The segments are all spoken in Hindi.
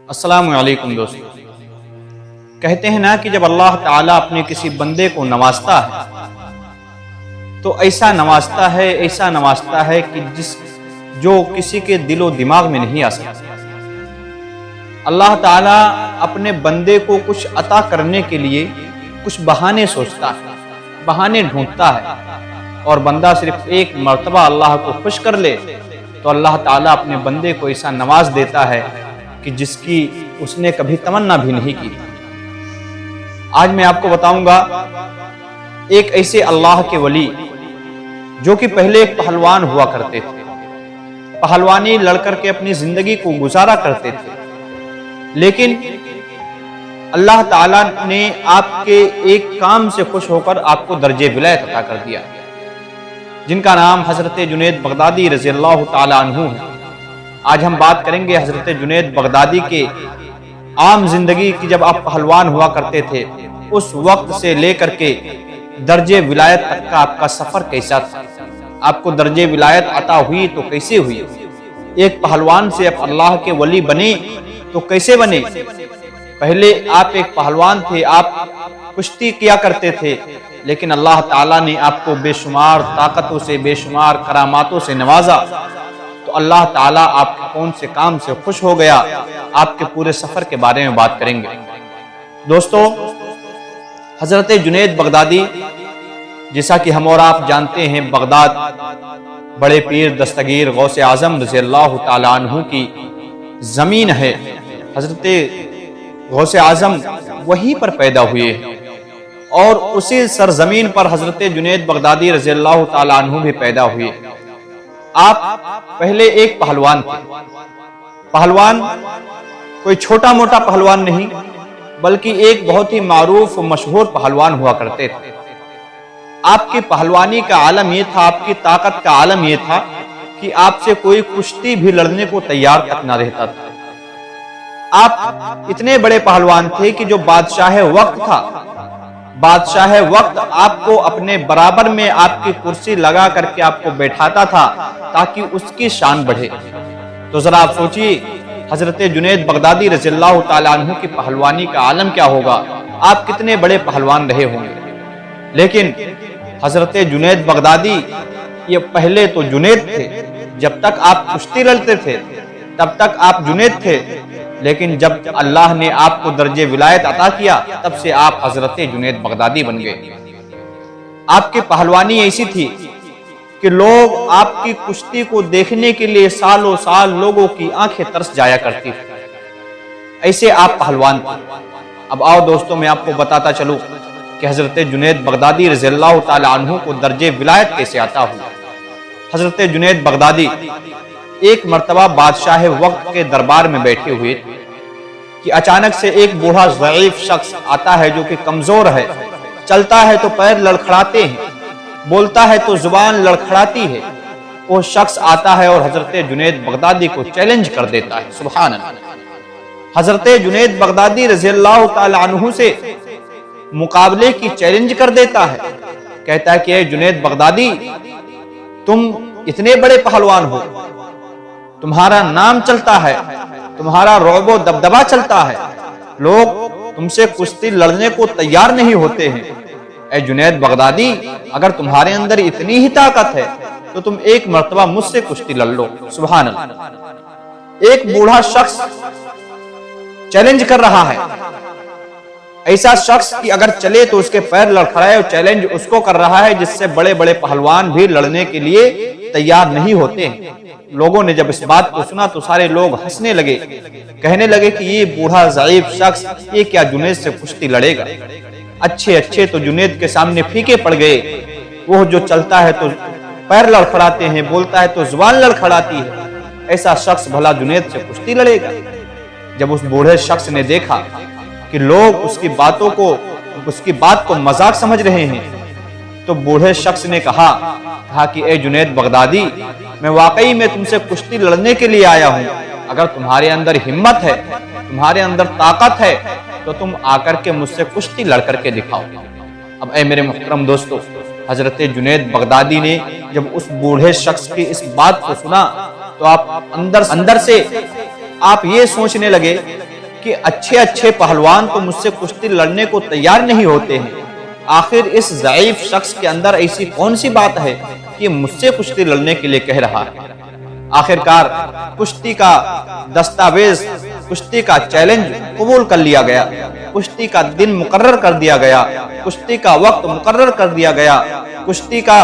अस्सलामु अलैकुम दोस्तों। कहते हैं ना कि जब अल्लाह ताला अपने किसी बंदे को नवाजता है तो ऐसा नवाजता है कि जो किसी के दिलो दिमाग में नहीं आ सकता। अल्लाह ताला अपने बंदे को कुछ अता करने के लिए कुछ बहाने सोचता है, बहाने ढूंढता है, और बंदा सिर्फ एक मर्तबा अल्लाह को खुश कर ले तो अल्लाह ताला अपने बंदे को ऐसा नवाज देता है कि जिसकी उसने कभी तमन्ना भी नहीं की। आज मैं आपको बताऊंगा एक ऐसे अल्लाह के वली जो कि पहले एक पहलवान हुआ करते थे, पहलवानी लड़कर के अपनी जिंदगी को गुजारा करते थे, लेकिन अल्लाह ताला ने आपके एक काम से खुश होकर आपको दर्जे विलायत अता कर दिया, जिनका नाम हजरत जुनैद बगदादी रज़ी अल्लाह ताला अन्हु है। आज हम बात करेंगे हजरत जुनैद बगदादी के आम जिंदगी की। जब आप पहलवान हुआ करते थे उस वक्त से लेकर के दर्जे विलायत तक का आपका सफर कैसा था, आपको दर्जे विलायत अता हुई तो कैसे हुई, एक पहलवान से आप अल्लाह के वली बने तो कैसे बने। पहले आप एक पहलवान थे, आप कुश्ती किया करते थे, लेकिन अल्लाह ताला ने आपको बेशुमार ताकतों से, बेशुमार करामातों से नवाजा, तो अल्लाह ताला आपके कौन से काम से खुश हो गया, आपके पूरे सफर के बारे में बात करेंगे। दोस्तों, हजरत जुनैद बगदादी, जैसा कि हम और आप जानते हैं, बगदाद बड़े पीर दस्तगीर गौसे आजम रज़ी अल्लाह ताला अन्हु की जमीन है। हजरत गौसे आजम वहीं पर पैदा हुए और उसी सरजमीन पर हजरत जुनैद बगदादी रज़ी अल्लाह ताला अन्हु भी पैदा हुए। आप पहले एक पहलवान थे। पहलवान कोई छोटा मोटा पहलवान नहीं, बल्कि एक बहुत ही मारूफ मशहूर पहलवान हुआ करते थे। आपकी पहलवानी का आलम यह था, आपकी ताकत का आलम यह था कि आपसे कोई कुश्ती भी लड़ने को तैयार तक न रहता था। आप इतने बड़े पहलवान थे कि जो बादशाह वक्त था, बादशाह वक्त आपको अपने बराबर में आपकी कुर्सी लगा करके आपको बैठाता था ताकि उसकी शान बढ़े। तो जरा आप सोचिए, हजरत जुनैद बगदादी रज़ी अल्लाह ताला अन्हु की पहलवानी का आलम क्या होगा, आप कितने बड़े पहलवान रहे होंगे। लेकिन हजरत जुनैद बगदादी ये पहले तो जुनैद थे, जब तक आप कुश्ती लड़ते थे तब तक आप जुनैद थे, लेकिन जब अल्लाह ने आपको दर्जे विलायत अता किया तब से आप हजरत जुनैद बगदादी बन गए। आपकी पहलवानी ऐसी थी कि लोग आपकी कुश्ती को देखने के लिए सालों साल लोगों की आंखें तरस जाया करती थी, ऐसे आप पहलवान थे। अब आओ दोस्तों, मैं आपको बताता चलूं कि हजरत जुनैद बगदादी रज़ी अल्लाह ताला अन्हु को दर्जे विलायत कैसे आता हुआ। हजरत जुनैद बगदादी एक मर्तबा बादशाह वक्त के दरबार में बैठे हुए थे कि अचानक से एक बूढ़ा ज़ईफ शख्स आता है जो कि कमजोर है, चलता है तो पैर लड़खड़ाते हैं, बोलता है तो जुबान लड़खड़ाती है। वो शख्स आता है और हजरत जुनैद बगदादी को चैलेंज कर देता है। सुभान अल्लाह। हजरत जुनैद बगदादी रज़ी अल्लाह ताला अन्हु से मुकाबले की चैलेंज कर देता है। कहता है कि ए जुनैद बगदादी, तुम इतने बड़े पहलवान हो, तुम्हारा नाम चलता है, तुम्हारा रौबो दबदबा चलता है, लोग तुमसे कुश्ती लड़ने को तैयार नहीं होते हैं। ए जुनैद बगदादी, अगर तुम्हारे अंदर इतनी ही ताकत है तो तुम एक मर्तबा मुझसे कुश्ती लड़ लो। सुभान अल्लाह। एक बूढ़ा शख्स चैलेंज कर रहा है, ऐसा शख्स कि अगर चले तो उसके पैर लड़खड़ाए, और चैलेंज उसको कर रहा है जिससे बड़े बड़े पहलवान भी लड़ने के लिए तैयार नहीं होते हैं। लोगों ने जब इस बात को सुना तो सारे लोग हंसने लगे, कहने लगे कि ये बूढ़ा ज़ईफ शख्स ये क्या जुनैद से कुश्ती लड़ेगा। अच्छे अच्छे तो जुनैद के सामने फीके पड़ गए। वो जो चलता है तो पैर लड़खड़ाते हैं, बोलता है तो जुबान लड़खड़ाती है, ऐसा शख्स भला जुनैद से कुश्ती लड़ेगा। जब उस बूढ़े शख्स ने देखा कि लोग उसकी बात को मजाक समझ रहे हैं, तो बूढ़े शख्स ने कहा कि ए जुनैद बगदादी, मैं वाकई में तुमसे कुश्ती लड़ने के लिए आया हूं। अगर तुम्हारे अंदर हिम्मत है, तुम्हारे अंदर ताकत है, तो तुम आकर के मुझसे कुश्ती लड़ करके दिखाओ। अब ए मेरे मुहतरम दोस्तों, हजरत जुनैद बगदादी ने जब उस बूढ़े शख्स की इस बात को सुना तो आप अंदर से आप ये सोचने लगे कि अच्छे अच्छे पहलवान तो मुझसे कुश्ती लड़ने को तैयार नहीं होते हैं, आखिर इस ज़ईफ शख्स के अंदर ऐसी कौन सी बात है कि मुझसे कुश्ती लड़ने के लिए कह रहा है। आखिरकार कुश्ती का दस्तावेज, कुश्ती का चैलेंज कबूल कर लिया गया, कुश्ती का दिन मुकर्रर कर दिया गया, कुश्ती का वक्त मुकर्रर कर दिया गया, कुश्ती का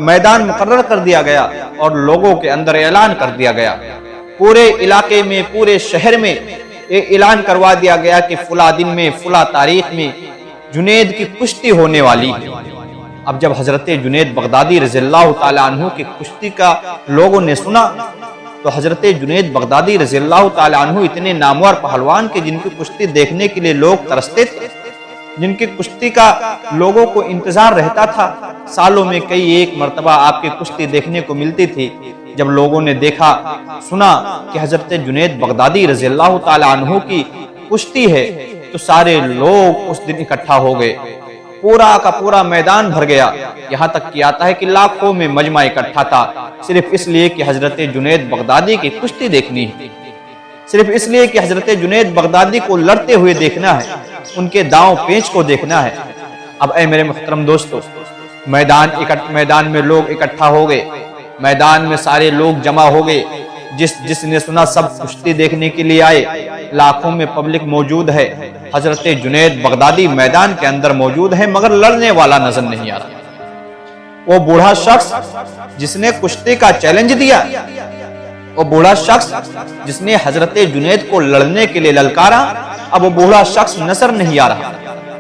मैदान मुकर्रर कर दिया गया और लोगों के अंदर ऐलान कर दिया गया। पूरे इलाके में, पूरे शहर में ऐलान करवा दिया गया कि फुला दिन में, फुला तारीख में जुनैद की कुश्ती होने वाली है। अब जब हजरत जुनैद बगदादी रज़ियल्लाहु ताला अन्हु की कुश्ती का लोगों ने सुना तो हजरत जुनैद बगदादी रज़ियल्लाहु ताला अन्हु इतने नामवर पहलवान के जिनकी कुश्ती देखने के लिए लोग तरसते थे, जिनकी कुश्ती का लोगों को इंतजार रहता था, सालों में कई एक मर्तबा आपकी कुश्ती देखने को मिलती थी। जब लोगों ने देखा, सुना कि हजरत जुनैद बगदादी रज़ियल्लाहु ताला अन्हु की कुश्ती है तो सारे लोग उस दिन इकट्ठा हो गए, पूरा का पूरा मैदान भर गया। यहाँ तक कि आता है कि लाखों में मजमा इकट्ठा था, सिर्फ इसलिए कि हजरत जुनैद बगदादी की कुश्ती देखनी है, सिर्फ इसलिए कि हजरत जुनैद बगदादी को लड़ते हुए देखना है, उनके दांव पेंच को देखना है। अब ऐ मेरे मुहतरम दोस्तों, मैदान में लोग इकट्ठा हो गए, मैदान में सारे लोग जमा हो गए। जिसने सुना सब कुश्ती देखने के लिए आए, लाखों में पब्लिक मौजूद है। हजरत जुनैद बगदादी मैदान के अंदर मौजूद है मगर लड़ने वाला नजर नहीं आ रहा। वो बूढ़ा शख्स जिसने कुश्ती का चैलेंज दिया, वो बूढ़ा शख्स जिसने हजरत जुनैद को लड़ने के लिए ललकारा, अब वो बूढ़ा शख्स नजर नहीं आ रहा।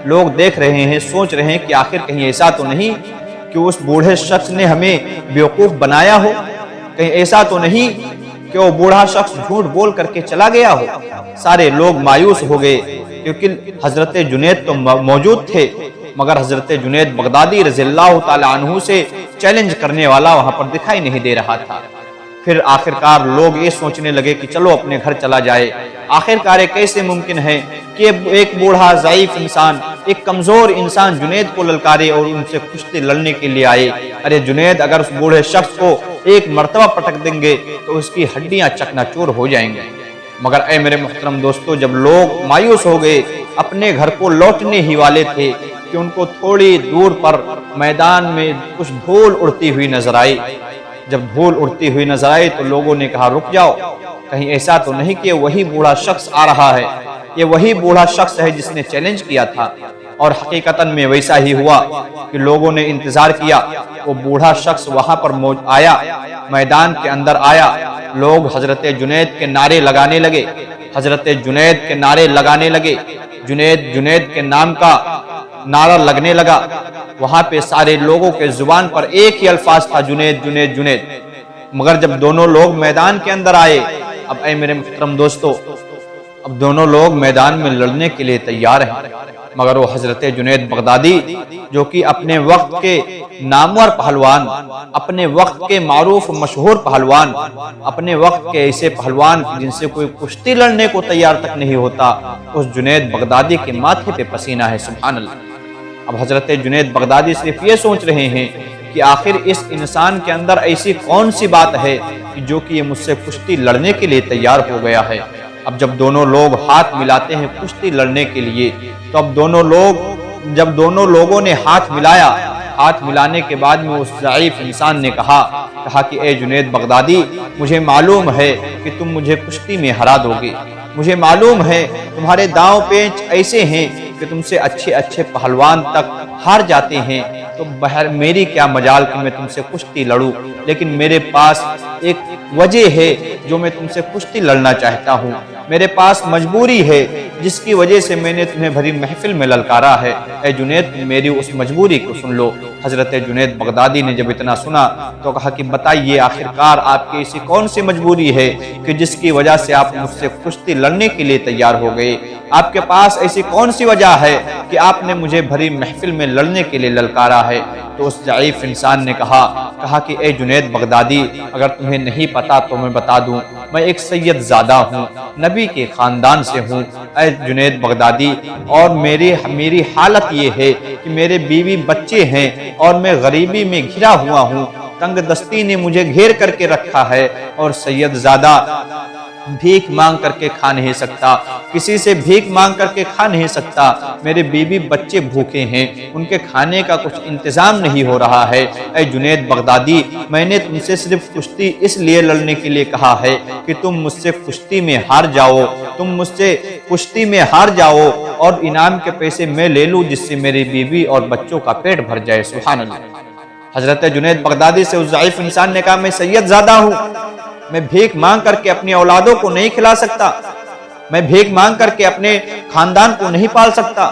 लोग देख रहे हैं, सोच रहे हैं कि आखिर कहीं ऐसा तो नहीं कि उस बूढ़े शख्स ने हमें बेवकूफ बनाया हो, कहीं ऐसा तो नहीं कि वो बूढ़ा शख्स झूठ बोल करके चला गया हो। सारे लोग मायूस हो गए क्योंकि हजरत जुनैद तो मौजूद थे मगर हजरत जुनैद बगदादी रज़ियल्लाहु ताला अन्हु से चैलेंज करने वाला वहां पर दिखाई नहीं दे रहा था। फिर आखिरकार लोग ये सोचने लगे कि चलो अपने घर चला जाए। आखिरकार कैसे मुमकिन है कि एक बूढ़ा ज़ईफ इंसान, एक कमजोर इंसान जुनैद को ललकारे और उनसे कुश्ती लड़ने के लिए आए। अरे जुनैद अगर उस बूढ़े शख्स को एक मर्तबा पटक देंगे तो उसकी हड्डियां चकनाचूर हो जाएंगे। मगर ऐ मेरे मुहतरम दोस्तों, जब लोग मायूस हो गए, अपने घर को लौटने ही वाले थे कि उनको थोड़ी दूर पर मैदान में कुछ धूल उड़ती हुई नजर आई। जब धूल उड़ती हुई नजर आई तो लोगों ने कहा रुक जाओ, कहीं ऐसा तो नहीं कि वही बूढ़ा शख्स आ रहा है, ये वही बूढ़ा शख्स है जिसने चैलेंज किया था। और हकीकतन में वैसा ही हुआ कि लोगों ने इंतजार किया, वो बूढ़ा शख्स वहां पर आया, मैदान के अंदर आया। लोग हजरत जुनैद के नारे लगाने लगे, हजरत जुनैद के नारे लगाने लगे, जुनैद जुनैद के नाम का नारा लगने लगा। वहां पे सारे लोगों के जुबान पर एक ही अल्फाज था, जुनैद जुनैद जुनैद। मगर जब दोनों लोग मैदान के अंदर आए, अब ऐ मेरे मुहतरम दोस्तों, अब दोनों लोग मैदान में लड़ने के लिए तैयार हैं। मगर वो हजरत जुनैद बगदादी जो कि अपने वक्त के नामवर पहलवान, अपने वक्त के मारूफ मशहूर पहलवान, अपने वक्त के ऐसे पहलवान जिनसे कोई कुश्ती लड़ने को तैयार तक नहीं होता, उस जुनैद बगदादी के माथे पे पसीना है। सुभान अल्लाह। अब हजरत जुनैद बगदादी सिर्फ ये सोच रहे हैं कि आखिर इस इंसान के अंदर ऐसी कौन सी बात है कि जो कि ये मुझसे कुश्ती लड़ने के लिए तैयार हो गया है। अब जब दोनों लोग हाथ मिलाते हैं कुश्ती लड़ने के लिए, तो अब जब दोनों लोगों ने हाथ मिलाया, हाथ मिलाने के बाद में उस ज़ईफ इंसान ने कहा कि ए जुनैद बगदादी, मुझे मालूम है कि तुम मुझे कुश्ती में हरा दोगे, मुझे मालूम है तुम्हारे दांव पेंच ऐसे हैं कि तुमसे अच्छे अच्छे पहलवान तक हार जाते हैं, तो बहर मेरी क्या मजाल कि मैं तुमसे कुश्ती लड़ूं, लेकिन मेरे पास एक वजह है जो मैं तुमसे कुश्ती लड़ना चाहता हूँ, मेरे पास मजबूरी है जिसकी वजह से मैंने तुम्हें भरी महफिल में ललकारा है। ए जुनैद, मेरी उस मजबूरी को सुन लो। हजरत जुनैद बगदादी ने जब इतना सुना तो कहा कि बताइए आखिरकार आपकी ऐसी कौन सी मजबूरी है कि जिसकी वजह से आप मुझसे कुश्ती लड़ने के लिए तैयार हो गए। आपके पास ऐसी कौन सी वजह है कि आपने मुझे भरी महफिल में लड़ने के लिए ललकारा है। तो उस ज़ईफ इंसान ने कहा कि ए जुनैद बगदादी, अगर तुम्हें नहीं पता तो मैं बता दूं, मैं एक सैयद ज़ादा हूँ, नबी के खानदान से हूँ। ए जुनैद बगदादी, और मेरी हालत ये है कि मेरे बीवी बच्चे हैं और मैं गरीबी में घिरा हुआ हूँ, तंग दस्ती ने मुझे घेर करके रखा है और सैयद ज़ादा भीख मांग करके खा नहीं सकता, किसी से भीख मांग करके खा नहीं सकता, मेरे बीवी बच्चे भूखे हैं, उनके खाने का कुछ इंतजाम नहीं हो रहा है। ऐ जुनैद बगदादी, मैंने तुमसे सिर्फ कुश्ती इसलिए लड़ने के लिए कहा है कि तुम मुझसे कुश्ती में हार जाओ, तुम मुझसे कुश्ती में हार जाओ और इनाम के पैसे मैं ले लूं, जिससे मेरी बीवी और बच्चों का पेट भर जाए। सुभान अल्लाह। हजरत जुनैद बगदादी से उस ज़ईफ इंसान ने कहा, मैं सैयद ज़ादा हूं, मैं भीख मांग करके अपनी औलादों को नहीं खिला सकता, मैं भीख मांग करके अपने खानदान को नहीं पाल सकता,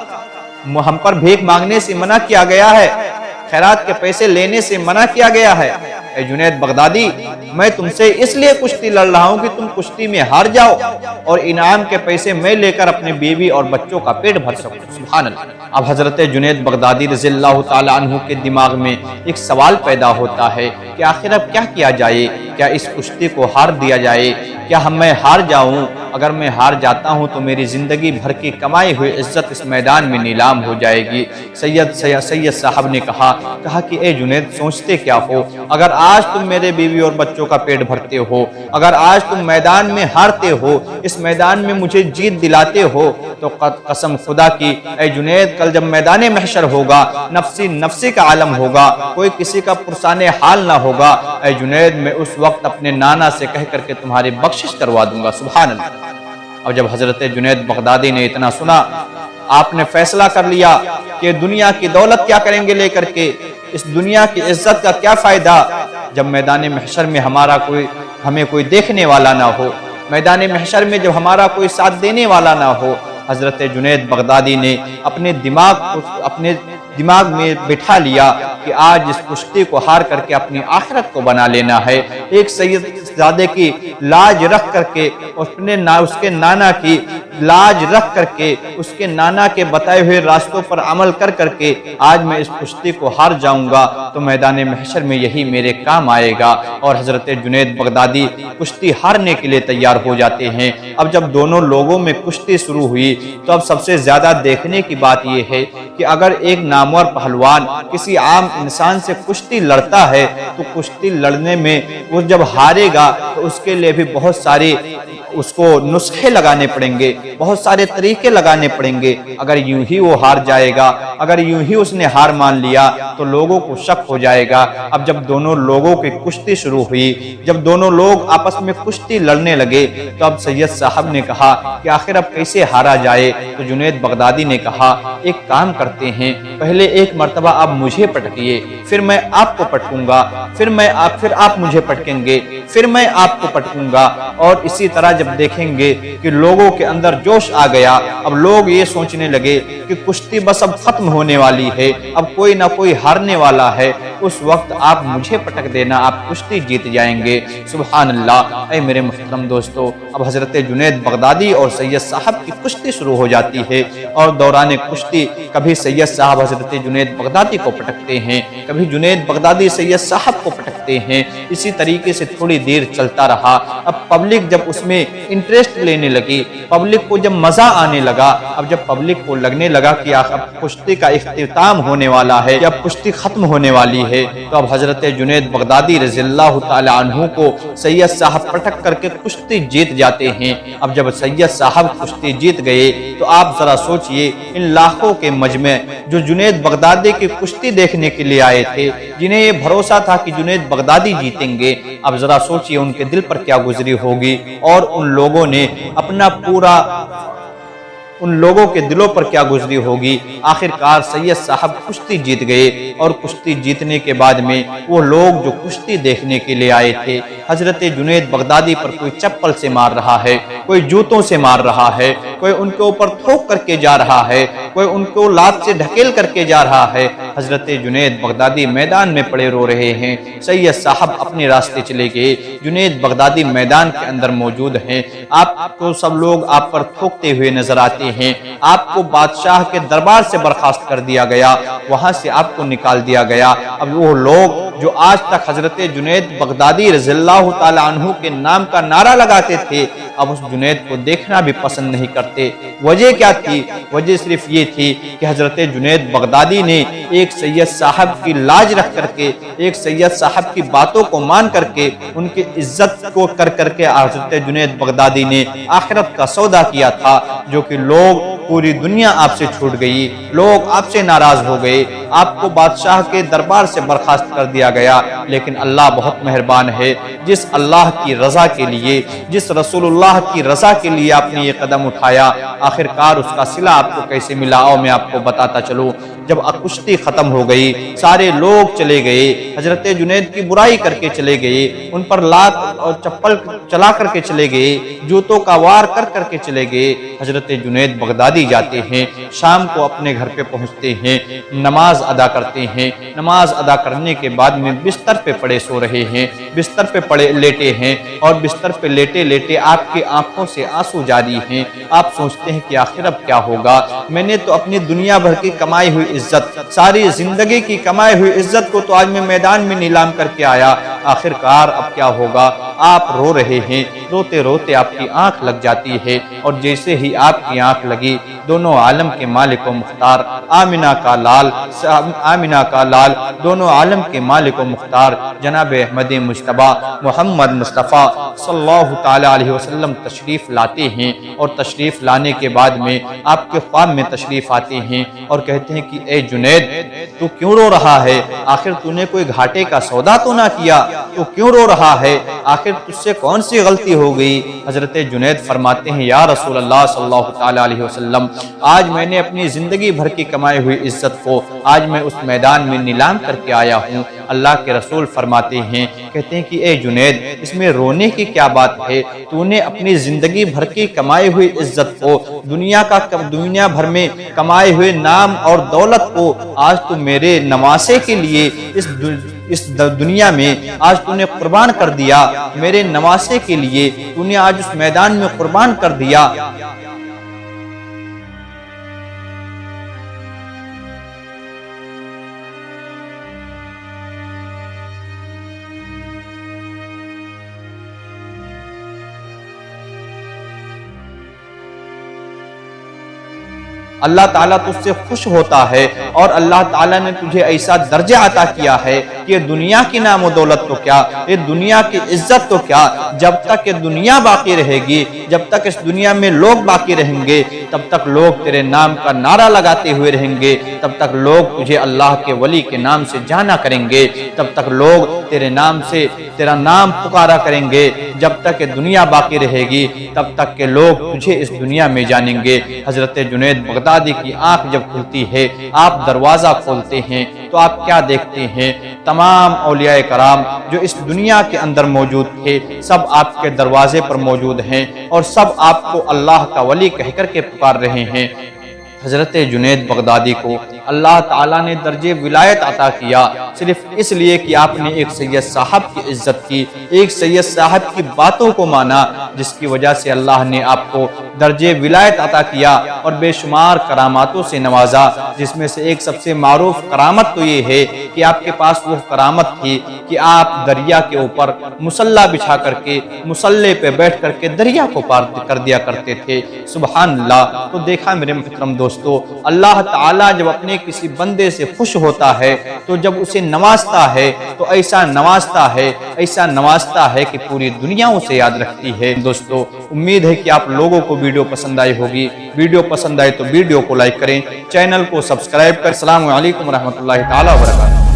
हम पर भीख मांगने से मना किया गया है, खैरात के पैसे लेने से मना किया गया है। ऐ जुनैद बगदादी, मैं तुमसे इसलिए कुश्ती लड़ रहा हूं कि तुम कुश्ती में हार जाओ और इनाम के पैसे मैं लेकर अपने बीवी और बच्चों का पेट भर सकूं। सुभान अल्लाह। अब हजरत जुनैद बगदादी रज़ियल्लाहु ताला अन्हु के दिमाग में एक सवाल पैदा होता है कि आखिर अब क्या किया जाए, क्या इस कुश्ती को हार दिया जाए, क्या मैं हार जाऊं? अगर मैं हार जाता हूं तो मेरी जिंदगी भर की कमाई हुई इज्जत इस मैदान में नीलाम हो जाएगी। सैयद साहब ने कहा कि ए जुनैद, सोचते क्या हो? अगर आज तुम मेरे बीवी और बच्चों का पेट भरते हो, अगर आज तुम मैदान में हारते हो, इस मैदान में मुझे जीत दिलाते हो, तो कसम खुदा की ए जुनैद, कल जब मैदान महशर होगा, नफ्सी नफ्सी का आलम होगा, कोई किसी का पुरसाने हाल ना होगा, ए जुनैद, मैं उस वक्त अपने नाना से कह करके तुम्हारी बख्शिश करवा दूंगा। सुभान अल्लाह। और जब हजरत जुनैद बगदादी ने इतना सुना, आपने फैसला कर लिया कि दुनिया की दौलत क्या करेंगे लेकर के, इस दुनिया की इज्जत का क्या फायदा जब मैदान महशर में हमें कोई देखने वाला ना हो, मैदान महशर में जब हमारा कोई साथ देने वाला ना हो। हजरत जुनैद बगदादी ने अपने दिमाग में बिठा लिया कि आज इस कुश्ती को हार करके अपनी आखिरत को बना लेना है। एक सैयदजादे की लाज रख करके, उसके नाना की लाज रख करके, उसके नाना के बताए हुए रास्तों पर अमल कर करके आज मैं इस कुश्ती को हार जाऊंगा तो मैदान महशर में यही मेरे काम आएगा। और हजरत जुनैद बगदादी कुश्ती हारने के लिए तैयार हो जाते हैं। अब जब दोनों लोगों में कुश्ती शुरू हुई तो अब सबसे ज्यादा देखने की बात यह है कि अगर एक नामवर पहलवान किसी आम इंसान से कुश्ती लड़ता है तो कुश्ती लड़ने में वो जब हारेगा तो उसके लिए भी बहुत सारे उसको नुस्खे लगाने पड़ेंगे, बहुत सारे तरीके लगाने पड़ेंगे। अगर यूं ही वो हार जाएगा, अगर यूं ही उसने हार मान लिया तो लोगों को शक हो जाएगा। अब जब दोनों लोगों की कुश्ती शुरू हुई, जब दोनों लोग आपस में कुश्ती लड़ने लगे, तो अब सैयद साहब ने कहा कि आखिर अब कैसे हारा जाए। तो जुनैद बगदादी ने कहा, एक काम करते हैं, पहले एक मर्तबा आप मुझे पटकिए, फिर मैं आपको पटकूंगा, फिर आप मुझे पटकेंगे, फिर मैं आपको पटकूंगा। और इसी तरह जब देखेंगे कि लोगों के अंदर जोश आ गया, अब लोग ये सोचने लगे कि कुश्ती बस अब खत्म होने वाली है, अब कोई ना कोई हारने वाला है, उस वक्त आप मुझे पटक देना, आप कुश्ती जीत जाएंगे। सुभान अल्लाह। ऐ मेरे मुहतरम दोस्तों, अब हजरत जुनैद बगदादी और सैयद साहब की कुश्ती शुरू हो जाती है। और दौरान कुश्ती कभी सैयद साहब हजरत जुनैद बगदादी को पटकते हैं, कभी जुनैद बगदादी सैयद साहब को पटकते हैं। इसी तरीके से थोड़ी देर चलता रहा। अब पब्लिक जब उसमें इंटरेस्ट लेने लगी, पब्लिक को जब मजा आने लगा, अब जब पब्लिक को लगने लगा कि अब कुश्ती का इख्तिताम होने वाला है, जब कुश्ती खत्म होने वाली है, तो अब हजरत जुनैद बगदादी रज़ियल्लाहु ताला अन्हु को सैयद साहब पटक करके कुश्ती जीत जाते हैं। अब जब सैयद साहब कुश्ती जीत गए तो आप जरा सोचिए, इन लाखों के मजमे जो जुनैद बगदादी की कुश्ती देखने के लिए आए थे, जिन्हें ये भरोसा था कि जुनैद बगदादी जीतेंगे, अब जरा सोचिए उनके दिल पर क्या गुजरी होगी और उन लोगों ने अपना उन लोगों के दिलों पर क्या गुजरी होगी। आखिरकार सैयद साहब कुश्ती जीत गए और कुश्ती जीतने के बाद में वो लोग जो कुश्ती देखने के लिए आए थे, हजरत जुनैद बगदादी पर कोई चप्पल से मार रहा है, कोई जूतों से मार रहा है, कोई उनके ऊपर ठोक करके जा रहा है, कोई उनको लात से ढकेल करके जा रहा है। हजरत जुनैद बगदादी मैदान में पड़े रो रहे हैं। सैयद साहब अपने रास्ते चले गए, जुनैद बगदादी मैदान के अंदर मौजूद हैं। आपको सब लोग आप पर ठोकते हुए नजर आते हैं। आपको बादशाह के दरबार से बर्खास्त कर दिया गया, वहां से आपको निकाल दिया गया। अब वो लोग जो आज तक हजरत जुनैद बगदादी रज़ियल्लाहु ताला अन्हु के नाम का नारा लगाते थे, अब उस जुनैद को देखना भी पसंद नहीं करते। वजह क्या थी? वजह सिर्फ ये थी कि हजरत जुनैद बगदादी ने एक सैयद साहब की लाज रख करके, एक सैयद साहब की बातों को मान करके, उनकी इज्जत को कर करके हजरत जुनैद बगदादी ने आखिरत का सौदा किया था, जो कि लोग, पूरी दुनिया आपसे छूट गई, लोग आपसे नाराज हो गए, आपको बादशाह के दरबार से बर्खास्त कर दिया गया। लेकिन अल्लाह बहुत मेहरबान है, जिस अल्लाह की रजा के लिए, जिस रसूलुल्लाह की रजा के लिए आपने ये कदम उठाया, आखिरकार उसका सिला आपको कैसे मिला आओ मैं आपको बताता चलूं। जब कुश्ती खत्म हो गई, सारे लोग चले गए, हजरत जुनैद की बुराई करके चले गए, उन पर लात और चप्पल चला करके चले गए, जूतों का वार कर करके चले गए। हजरत जुनैद बगदादी जाते हैं, शाम को अपने घर पे पहुंचते हैं, नमाज अदा करते हैं। नमाज अदा करने के बाद में बिस्तर पे पड़े सो रहे हैं, बिस्तर पे पड़े लेटे हैं, और बिस्तर पे लेटे लेटे आपकी आंखों से आंसू जारी हैं। आप सोचते हैं कि आखिर अब क्या होगा, मैंने तो अपनी दुनिया भर की कमाई हुई इज्जत, सारी जिंदगी की कमाई हुई इज्जत को तो आज मैं मैदान में नीलाम करके आया, आखिरकार अब क्या होगा। आप रो रहे हैं, रोते रोते आपकी आंख लग जाती है, और जैसे ही आपकी आंख लगी, दोनों आलम के मालिक व मुख्तार, आमिना का लाल, दोनों आलम के मालिक व मुख्तार जनाब अहमद मुज्तबा मोहम्मद मुस्तफ़ा सल्लल्लाहु ताला अलैहि वसल्लम तशरीफ लाते हैं। और तशरीफ लाने के बाद में आपके ख्वाब में तशरीफ आते हैं और कहते हैं कि ए जुनैद, तू क्यों रो रहा है? आखिर तूने कोई घाटे का सौदा तो ना किया, तू क्यों रो रहा है? आखिर तुझसे कौन सी गलती हो गई? हजरत जुनैद फरमाते हैं, या रसूल अल्लाह सल्लल्लाहु ताला अलैहि वसल्लम, आज मैंने अपनी जिंदगी भर की कमाई हुई इज्जत को आज मैं उस मैदान में नीलाम करके आया हूँ। अल्लाह के रसूल फरमाते हैं, कहते हैं कि ए जुनैद, इसमें रोने की क्या बात है? तूने अपनी जिंदगी भर की कमाई हुई इज्जत को, दुनिया भर में कमाए हुए नाम और दौलत को आज तू मेरे नवासे के लिए इस दुनिया में आज तूने कुर्बान कर दिया, मेरे नवासे के लिए तूने आज उस मैदान में कुर्बान कर दिया। अल्लाह ताला तुझसे खुश होता है, और अल्लाह ताला ने तुझे ऐसा दर्जा अता किया है कि दुनिया की नाम और दौलत तो क्या, ये दुनिया की इज्जत तो क्या, जब तक ये दुनिया बाकी रहेगी, जब तक इस दुनिया में लोग बाकी रहेंगे, तब तक लोग तेरे नाम का नारा लगाते हुए रहेंगे, तब तक लोग तुझे अल्लाह के वली के नाम से जाना करेंगे, तब तक लोग तेरे नाम से तेरा नाम पुकारा करेंगे। जब तक ये दुनिया बाकी रहेगी, तब तक के लोग तुझे इस दुनिया में जानेंगे। हजरत जुनैद बगदादी की आंख जब खुलती है, आप दरवाजा खोलते हैं, तो आप क्या देखते हैं? तमाम औलिया कराम जो इस दुनिया के अंदर मौजूद थे, सब आपके दरवाजे पर मौजूद हैं, और सब आपको अल्लाह का वली कहकर के पुकार रहे हैं। हजरत जुनैद बगदादी को अल्लाह ताला ने दर्जे विलायत अता किया, सिर्फ इसलिए कि आपने एक सैयद साहब की इज्जत की, एक सैयद साहब की बातों को माना, जिसकी वजह से अल्लाह ने आपको दर्जे विलायत अता किया और बेशुमार करामातों से नवाजा। जिसमें से एक सबसे मारूफ करामत तो ये है कि आपके पास वो करामत थी कि आप दरिया के ऊपर मुसल्ला बिछा करके, मुसल्ले पे बैठ करके दरिया को पार कर दिया करते थे। सुभान अल्लाह। तो देखा मेरे मोहतरम दोस्तों, अल्लाह ताला जब अपने किसी बंदे से खुश होता है, तो जब उसे नवाजता है, तो ऐसा नवाजता है कि पूरी दुनिया उसे याद रखती है। दोस्तों, उम्मीद है कि आप लोगों को वीडियो पसंद आई होगी। वीडियो पसंद आए तो वीडियो को लाइक करें, चैनल को सब्सक्राइब करें। अस्सलामु अलैकुम रहमतुल्लाहि ताला व बरकातहू।